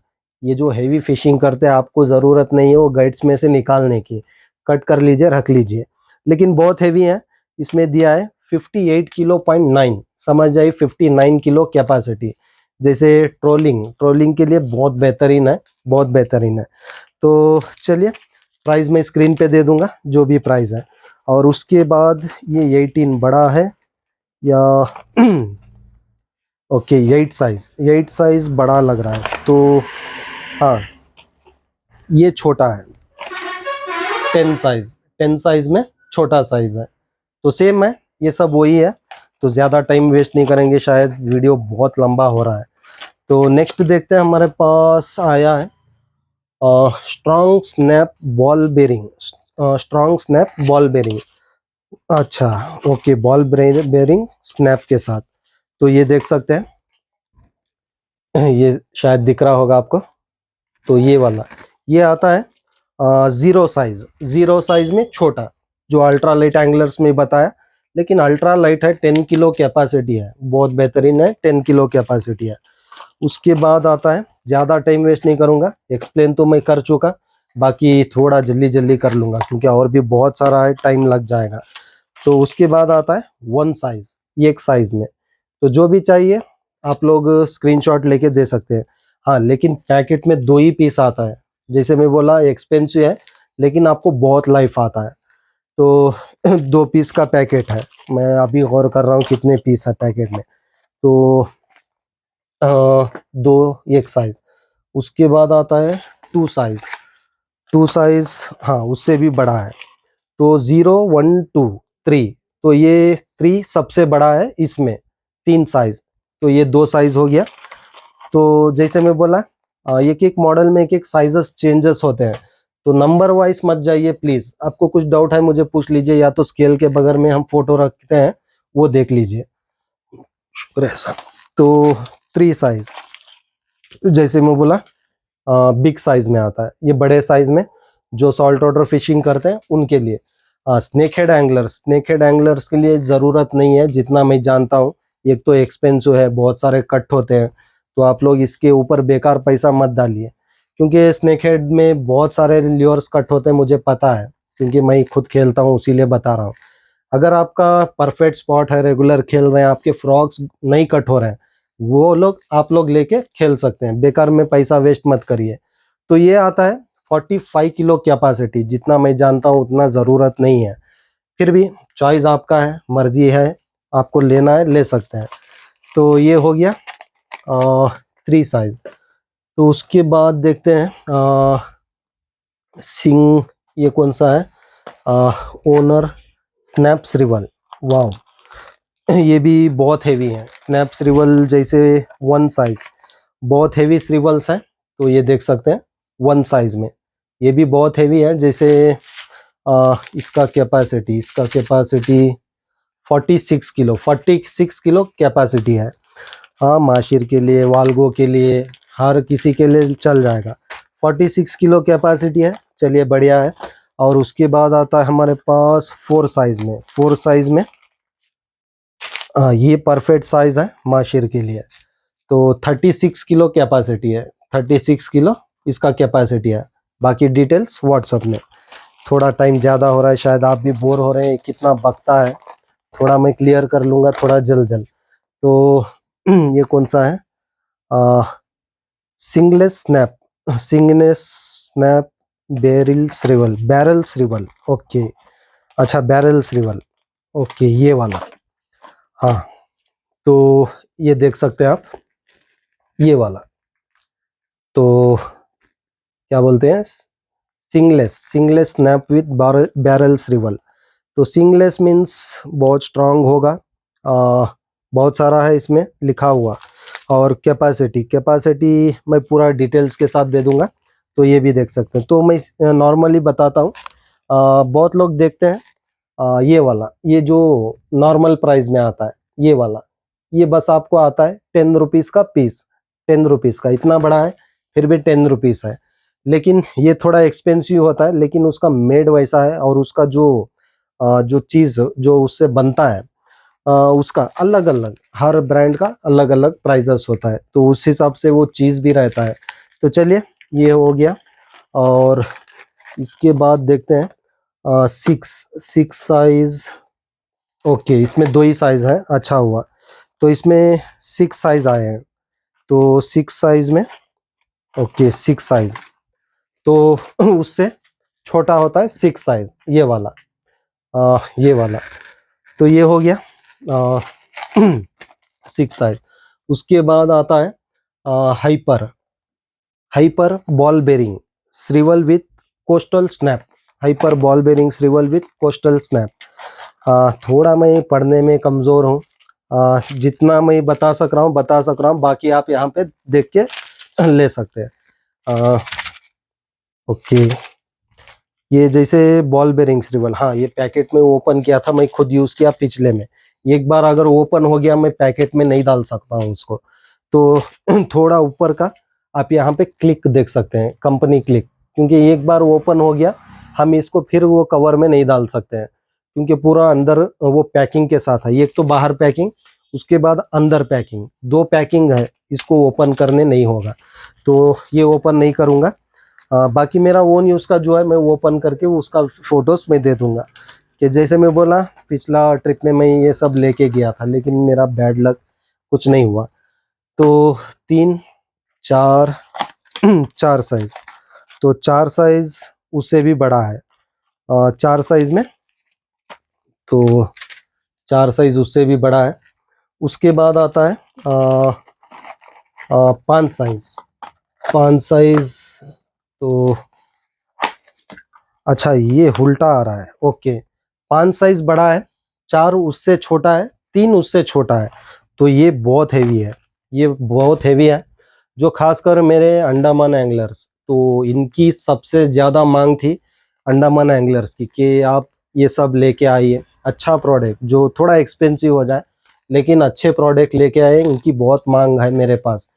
ये जो हैवी फिशिंग करते हैं आपको ज़रूरत नहीं है वो गाइड्स में से निकालने की, कट कर लीजिए रख लीजिए, लेकिन बहुत हैवी है। इसमें दिया है 58 किलो पॉइंट 9, समझ जाइए 59 किलो कैपेसिटी, जैसे ट्रोलिंग के लिए बहुत बेहतरीन है, बहुत बेहतरीन है। तो चलिए, प्राइस मैं स्क्रीन पे दे दूंगा जो भी प्राइस है। और उसके बाद ये 18 बड़ा है या ओके 8 साइज बड़ा लग रहा है, तो हाँ ये छोटा है, 10 साइज में छोटा साइज है। तो सेम है, ये सब वही है। तो ज़्यादा टाइम वेस्ट नहीं करेंगे, शायद वीडियो बहुत लंबा हो रहा है। तो नेक्स्ट देखते हैं, हमारे पास आया है strong snap ball bearing, strong snap ball bearing, अच्छा ओके, बॉल बेरिंग स्नैप के साथ। तो ये देख सकते हैं, ये शायद दिख रहा होगा आपको। तो ये वाला, ये आता है ज़ीरो साइज में छोटा, जो अल्ट्रा लाइट एंगलर्स में बताया लेकिन अल्ट्रा लाइट है, 10 किलो कैपेसिटी है, बहुत बेहतरीन है, 10 किलो कैपेसिटी है। उसके बाद आता है, ज़्यादा टाइम वेस्ट नहीं करूँगा, एक्सप्लेन तो मैं कर चुका, बाकी थोड़ा जल्दी जल्दी कर लूँगा क्योंकि और भी बहुत सारा है, टाइम लग जाएगा। तो उसके बाद आता है वन साइज़, ये एक साइज़ में। तो जो भी चाहिए आप लोग स्क्रीनशॉट लेके दे सकते हैं। हाँ, लेकिन पैकेट में 2 ही पीस आता है, जैसे मैं बोला एक्सपेंसिव है लेकिन आपको बहुत लाइफ आता है। तो 2 पीस का पैकेट है, मैं अभी गौर कर रहा हूँ कितने पीस है पैकेट में। तो 2 एक साइज। उसके बाद आता है 2 साइज, 2 साइज, हाँ उससे भी बड़ा है। तो 0 1 2 3, तो ये 3 सबसे बड़ा है इसमें, 3 साइज, तो ये 2 साइज हो गया। तो जैसे मैं बोला एक एक मॉडल में एक एक साइजेस चेंजेस होते हैं, तो नंबर वाइज मत जाइए प्लीज़। आपको कुछ डाउट है मुझे पूछ लीजिए, या तो स्केल के बगल में हम फोटो रखते हैं वो देख लीजिए। शुक्र है सर। तो 3 साइज, जैसे मैं बोला बिग साइज में आता है, ये बड़े साइज में जो सॉल्ट वाटर फिशिंग करते हैं उनके लिए। स्नेक हेड एंगलर्स के लिए ज़रूरत नहीं है जितना मैं जानता हूँ। एक तो एक्सपेंसिव है, बहुत सारे कट होते हैं, तो आप लोग इसके ऊपर बेकार पैसा मत डालिए, क्योंकि स्नेक हेड में बहुत सारे ल्योर्स कट होते हैं, मुझे पता है क्योंकि मैं खुद खेलता हूँ, इसीलिए बता रहा हूँ। अगर आपका परफेक्ट स्पॉट है, रेगुलर खेल रहे हैं, आपके फ्रॉग्स नहीं कट हो रहे हैं, वो लोग आप लोग लेके खेल सकते हैं, बेकार में पैसा वेस्ट मत करिए। तो ये आता है 45 किलो कैपेसिटी, जितना मैं जानता हूँ उतना ज़रूरत नहीं है, फिर भी चॉइस आपका है, मर्जी है, आपको लेना है ले सकते हैं। तो ये हो गया 3 साइज। तो उसके बाद देखते हैं सिंग, ये कौन सा है, ओनर स्नैप्स रिवल, वाओ ये भी बहुत हेवी है। स्नैप्स रिवल जैसे 1 साइज, बहुत हेवी रिवल्स हैं, तो ये देख सकते हैं 1 साइज में, ये भी बहुत हेवी है। जैसे इसका कैपेसिटी 46 किलो कैपेसिटी है। हाँ, माशिर के लिए, वाल्गो के लिए, हर किसी के लिए चल जाएगा। 46 किलो कैपेसिटी है, चलिए बढ़िया है। और उसके बाद आता है हमारे पास 4 साइज में, ये परफेक्ट साइज है माशिर के लिए। तो 36 किलो कैपेसिटी है, 36 किलो इसका कैपेसिटी है। बाकी डिटेल्स व्हाट्सएप में। थोड़ा टाइम ज़्यादा हो रहा है, शायद आप भी बोर हो रहे हैं कितना बकता है, थोड़ा मैं क्लियर कर लूँगा थोड़ा जल्द। तो ये कौन सा है, सिंगलेस स्नैप बैरल रिवल, ओके, अच्छा बैरल रिवल, ओके ये वाला। हाँ, तो ये देख सकते हैं आप, ये वाला तो क्या बोलते हैं, सिंगलेस स्नैप विद बैरल्स रिवल। तो सिंगलेस मीन्स बहुत स्ट्रांग होगा, बहुत सारा है इसमें लिखा हुआ। और कैपेसिटी मैं पूरा डिटेल्स के साथ दे दूंगा, तो ये भी देख सकते हैं। तो मैं नॉर्मली बताता हूँ, बहुत लोग देखते हैं ये वाला, ये जो नॉर्मल प्राइस में आता है ये वाला, ये बस आपको आता है 10 रुपीज़ का पीस, 10 रुपीज़ का, इतना बड़ा है फिर भी 10 रुपीज़ है। लेकिन ये थोड़ा एक्सपेंसिव होता है, लेकिन उसका मेड वैसा है, और उसका जो चीज़ जो उससे बनता है उसका अलग अलग, हर ब्रांड का अलग अलग प्राइजेस होता है, तो उस हिसाब से वो चीज़ भी रहता है। तो चलिए ये हो गया। और इसके बाद देखते हैं 6 साइज, ओके इसमें 2 ही साइज है, अच्छा हुआ। तो इसमें 6 साइज आए हैं, तो 6 साइज में, ओके 6 साइज, तो उससे छोटा होता है 6 साइज, ये वाला, ये वाला। तो ये हो गया 6 साइज। उसके बाद आता है hyper ball bearing swivel with coastal snap, hyper ball bearing swivel with coastal snap. थोड़ा मैं पढ़ने में कमज़ोर हूँ, जितना मैं बता सक रहा हूँ, बाकी आप यहाँ पे देख के ले सकते हैं। ओके, ये जैसे बॉल बेरिंग श्रिवल, हाँ ये पैकेट में ओपन किया था, मैं खुद यूज़ किया पिछले में। एक बार अगर ओपन हो गया मैं पैकेट में नहीं डाल सकता हूँ उसको। तो थोड़ा ऊपर का आप यहाँ पे क्लिक देख सकते हैं, कंपनी क्लिक, क्योंकि एक बार ओपन हो गया हम इसको फिर वो कवर में नहीं डाल सकते हैं। क्योंकि पूरा अंदर वो पैकिंग के साथ है। एक तो बाहर पैकिंग, उसके बाद अंदर पैकिंग, 2 पैकिंग है। इसको ओपन करने नहीं होगा, तो ये ओपन नहीं करूँगा। बाकी मेरा ओन यूज़ का जो है मैं ओपन करके उसका फ़ोटोज़ मैं दे दूँगा। कि जैसे मैं बोला पिछला ट्रिप में मैं ये सब लेके गया था, लेकिन मेरा बैड लक कुछ नहीं हुआ। तो 3 4 4 साइज़, तो 4 साइज़ उससे भी बड़ा है। 4 साइज़ में, तो 4 साइज़ उससे भी बड़ा है। उसके बाद आता है 5 साइज़। 5 साइज़ तो अच्छा ये उल्टा आ रहा है, ओके। 5 साइज़ बड़ा है, 4 उससे छोटा है, 3 उससे छोटा है। तो ये बहुत हैवी है, ये बहुत हैवी है। जो खासकर मेरे अंडमान एंगलर्स, तो इनकी सबसे ज़्यादा मांग थी अंडमान एंगलर्स की कि आप ये सब लेके आइए। अच्छा प्रोडक्ट जो थोड़ा एक्सपेंसिव हो जाए लेकिन अच्छे प्रोडक्ट लेके आए, इनकी बहुत मांग है मेरे पास।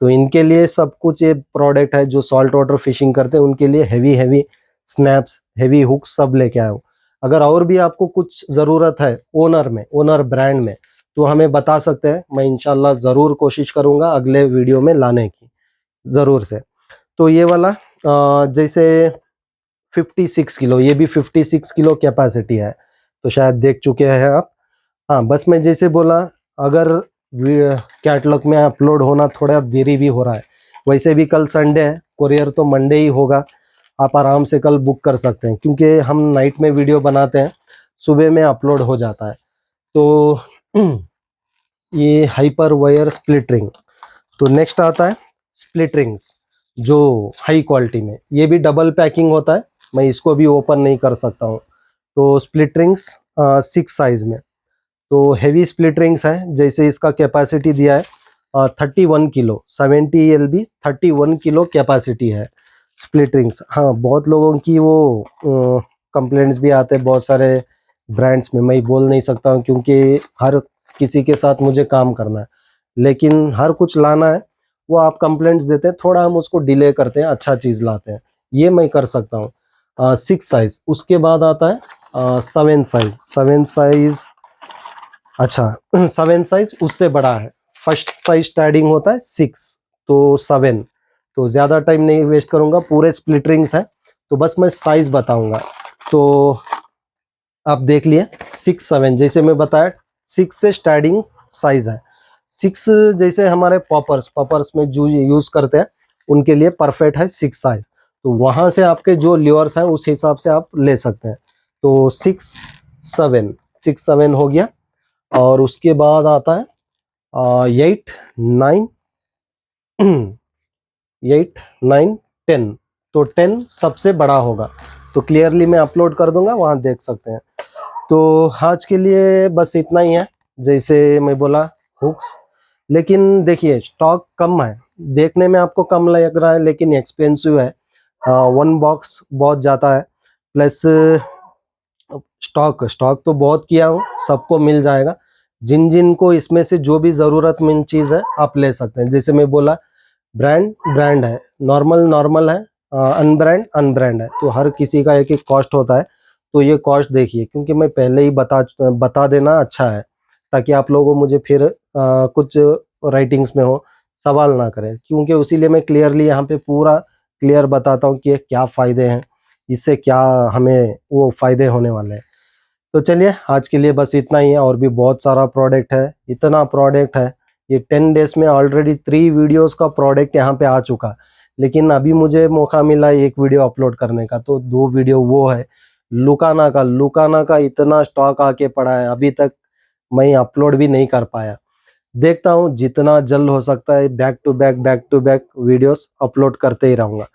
तो इनके लिए सब कुछ ये प्रोडक्ट है जो सॉल्ट वाटर फिशिंग करते हैं उनके लिए heavy heavy snaps, heavy hooks सब लेके आया हूँ। अगर और भी आपको कुछ ज़रूरत है ओनर ब्रांड में, तो हमें बता सकते हैं। मैं इंशाल्लाह ज़रूर कोशिश करूँगा अगले वीडियो में लाने की, ज़रूर से। तो ये वाला जैसे 56 किलो, ये भी 56 किलो कैपेसिटी है, तो शायद देख चुके हैं आप। हाँ, बस मैं जैसे बोला, अगर कैटलॉग में अपलोड होना थोड़ा देरी भी हो रहा है, वैसे भी कल संडे है, कुरियर तो मंडे ही होगा। आप आराम से कल बुक कर सकते हैं, क्योंकि हम नाइट में वीडियो बनाते हैं, सुबह में अपलोड हो जाता है। तो ये हाइपर वायर स्प्लिट रिंग। तो नेक्स्ट आता है स्प्लिट रिंग्स, जो हाई क्वालिटी में, ये भी डबल पैकिंग होता है, मैं इसको भी ओपन नहीं कर सकता हूँ। तो स्प्लिट रिंग्स 6 साइज में, तो हेवी स्प्लिट रिंग्स है। जैसे इसका कैपेसिटी दिया है 31 किलो, 70 LB 31 किलो कैपेसिटी है स्प्लिट रिंग्स। हाँ, बहुत लोगों की वो कंप्लेंट्स भी आते हैं बहुत सारे ब्रांड्स में, मैं बोल नहीं सकता हूँ क्योंकि हर किसी के साथ मुझे काम करना है, लेकिन हर कुछ लाना है। वो आप कंप्लेंट्स देते हैं, थोड़ा हम उसको डिले करते हैं, अच्छा चीज़ लाते हैं, ये मैं कर सकता हूँ। 6 साइज। उसके बाद आता है 7 साइज। 7 साइज, अच्छा 7 साइज उससे बड़ा है। फर्स्ट साइज स्टार्टिंग होता है 6, तो 7। तो ज़्यादा टाइम नहीं वेस्ट करूँगा, पूरे स्प्लिट रिंग्स हैं, तो बस मैं साइज बताऊँगा। तो आप देख लिए 6 7, जैसे मैं बताया 6 से स्टार्टिंग साइज है। 6 जैसे हमारे पॉपर्स में जो यूज़ करते हैं उनके लिए परफेक्ट है 6 साइज। तो वहाँ से आपके जो ल्योर्स हैं उस हिसाब से आप ले सकते हैं। तो 6 7 हो गया। और उसके बाद आता है 8 9 8 9 10। तो 10 सबसे बड़ा होगा, तो क्लियरली मैं अपलोड कर दूंगा, वहाँ देख सकते हैं। तो आज के लिए बस इतना ही है। जैसे मैं बोला हुक्स, लेकिन देखिए स्टॉक कम है, देखने में आपको कम लग रहा है लेकिन एक्सपेंसिव है। 1 बॉक्स बहुत जाता है, प्लस स्टॉक तो बहुत किया हूँ, सबको मिल जाएगा। जिन जिन को इसमें से जो भी ज़रूरतमंद चीज़ है आप ले सकते हैं। जैसे मैं बोला ब्रांड है, नॉर्मल है, अनब्रांड है, तो हर किसी का एक एक कॉस्ट होता है। तो ये कॉस्ट देखिए, क्योंकि मैं पहले ही बता देना अच्छा है, ताकि आप लोगों मुझे फिर कुछ राइटिंग्स में हो सवाल ना करें, क्योंकि उसीलिए मैं क्लियरली यहाँ पे पूरा क्लियर बताता हूँ कि क्या फ़ायदे हैं, इससे क्या हमें वो फ़ायदे होने वाले हैं। तो चलिए आज के लिए बस इतना ही है, और भी बहुत सारा प्रोडक्ट है, इतना प्रोडक्ट है। ये 10 डेज में ऑलरेडी 3 वीडियोस का प्रोडक्ट यहाँ पे आ चुका, लेकिन अभी मुझे मौका मिला एक वीडियो अपलोड करने का, तो 2 वीडियो वो है। लुकाना का इतना स्टॉक आके पड़ा है, अभी तक मैं अपलोड भी नहीं कर पाया। देखता हूँ जितना जल्द हो सकता है back to back videos upload करते ही रहूँगा।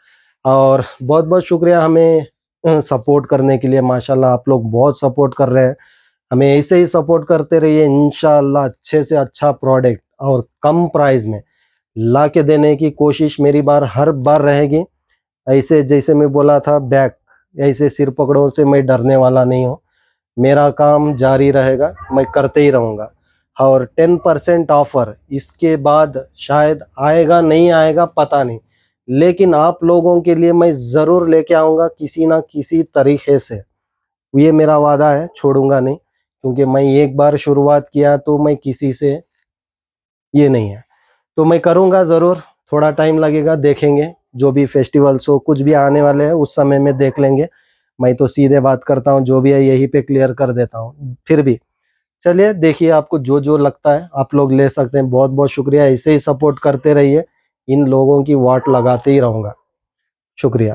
और बहुत बहुत शुक्रिया हमें सपोर्ट करने के लिए। माशाल्लाह आप लोग बहुत सपोर्ट कर रहे हैं, हमें ऐसे ही सपोर्ट करते रहिए। इंशाल्लाह अच्छे से अच्छा प्रोडक्ट और कम प्राइस में ला के देने की कोशिश मेरी हर बार रहेगी। ऐसे जैसे मैं बोला था बैक, ऐसे सिर पकड़ों से मैं डरने वाला नहीं हूँ, मेरा काम जारी रहेगा, मैं करते ही रहूँगा। और 10% ऑफर इसके बाद शायद आएगा नहीं आएगा पता नहीं, लेकिन आप लोगों के लिए मैं ज़रूर लेके आऊँगा किसी ना किसी तरीके से। ये मेरा वादा है, छोड़ूंगा नहीं, क्योंकि मैं एक बार शुरुआत किया तो मैं किसी से ये नहीं है, तो मैं करूँगा ज़रूर। थोड़ा टाइम लगेगा, देखेंगे, जो भी फेस्टिवल्स हो कुछ भी आने वाले हैं उस समय में देख लेंगे। मैं तो सीधे बात करता हूँ, जो भी है यहीं पे क्लियर कर देता हूँ। फिर भी चलिए, देखिए आपको जो जो लगता है आप लोग ले सकते हैं। बहुत बहुत शुक्रिया, ऐसे ही सपोर्ट करते रहिए, इन लोगों की वाट लगाते ही रहूँगा। शुक्रिया।